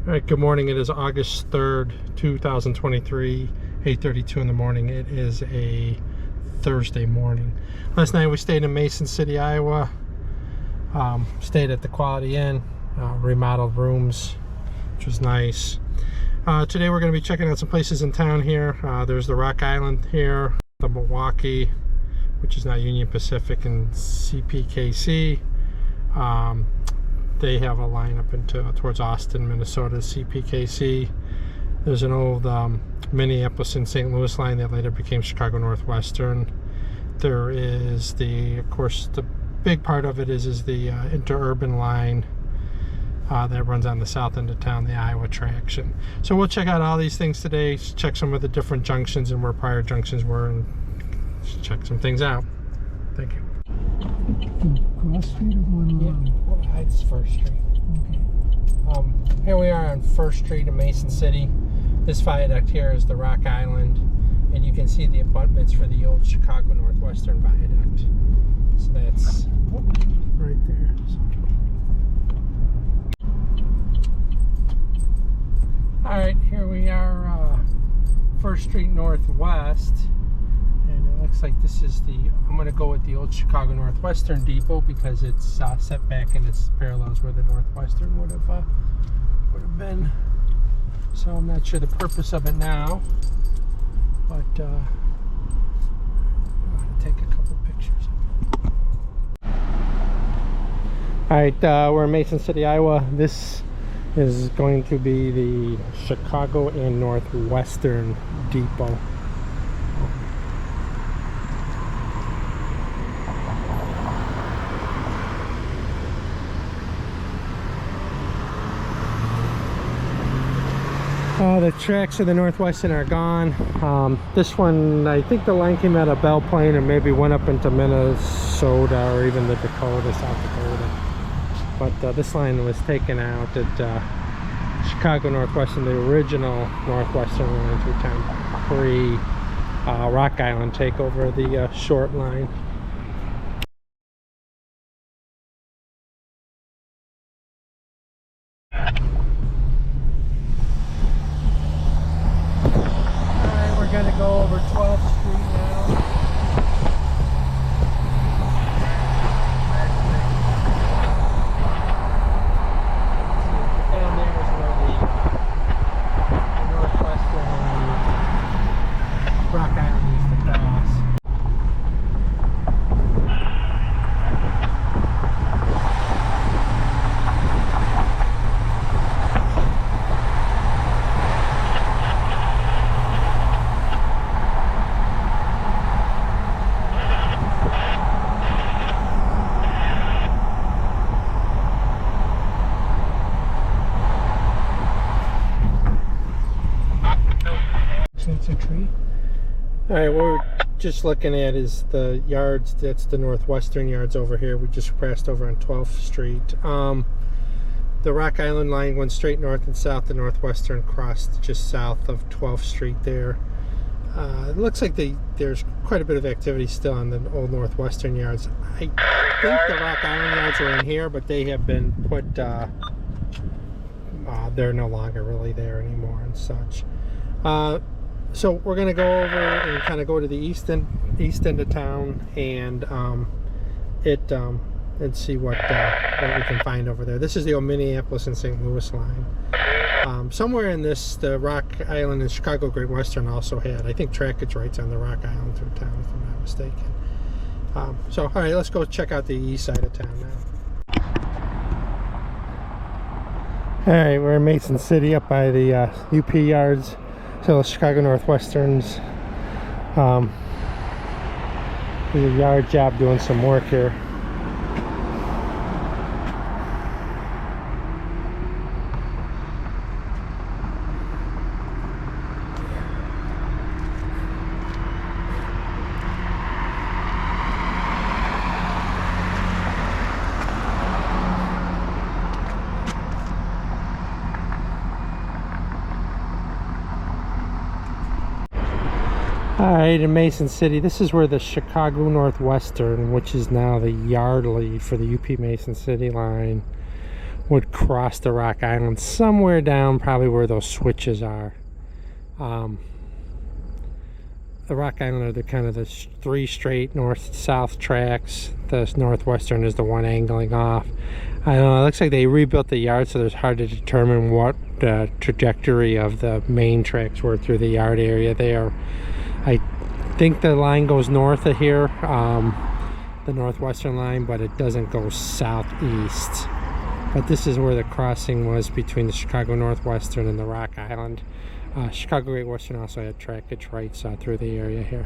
All right, good morning. It is August 3rd, 2023, 8:32 in the morning. It is a Thursday morning. Last night we stayed in Mason City, Iowa. Stayed at the Quality Inn, remodeled rooms, which was nice. Today we're going to be checking out some places in town here. There's the Rock Island here, the Milwaukee, which is now Union Pacific, and CPKC. They have a line up into towards Austin, Minnesota, CPKC. There's an old Minneapolis and St. Louis line that later became Chicago Northwestern. There is of course, the big part of it is the interurban line that runs on the south end of town, the Iowa Traction. So we'll check out all these things today, check some of the different junctions and where prior junctions were, and check some things out. Thank you. Cross Street or going along? Yeah, it's First Street. Okay. Here we are on First Street in Mason City. This viaduct here is the Rock Island, and you can see the abutments for the old Chicago Northwestern viaduct. So that's right there. All right, here we are, First Street Northwest. Looks like this is I'm going to go with the old Chicago Northwestern depot because it's set back and it's parallels where the Northwestern would have been. So I'm not sure the purpose of it now, but I'm going to take a couple pictures. All right, we're in Mason City, Iowa. This is going to be the Chicago and Northwestern depot. The tracks of the Northwestern are gone. This one, I think the line came out of Belle Plaine and maybe went up into Minnesota or even the Dakota, South Dakota. But this line was taken out at Chicago Northwestern, the original Northwestern line through town pre-Rock Island takeover, the short line. Go over 12th Street now. And there's where the Northwestern Rock Island used to cross. It's a tree. All right, what we're just looking at is the yards. That's the Northwestern yards over here. We just passed over on 12th Street. The Rock Island line went straight north and south. The Northwestern crossed just south of 12th Street there. It looks like there's quite a bit of activity still on the old Northwestern yards. I think the Rock Island yards are in here, but they have been put, they're no longer really there anymore and such. So we're going to go over and kind of go to the east end of town and and see what we can find over there. This is the old Minneapolis and St. Louis line. Somewhere in this, the Rock Island and Chicago Great Western also had, I think, trackage rights on the Rock Island through town, if I'm not mistaken. So, all right, let's go check out the east side of town now. All right, we're in Mason City up by the UP yards. So Chicago Northwestern's did a yard job doing some work here. Alright, in Mason City, this is where the Chicago Northwestern, which is now the yard lead for the UP Mason City line, would cross the Rock Island somewhere down probably where those switches are. The Rock Island are the kind of the three straight north-south tracks. The Northwestern is the one angling off. I don't know, it looks like they rebuilt the yard, so it's hard to determine what the trajectory of the main tracks were through the yard area there. I think the line goes north of here, the Northwestern line, but it doesn't go southeast. But this is where the crossing was between the Chicago Northwestern and the Rock Island. Chicago Great Western also had trackage rights through the area here.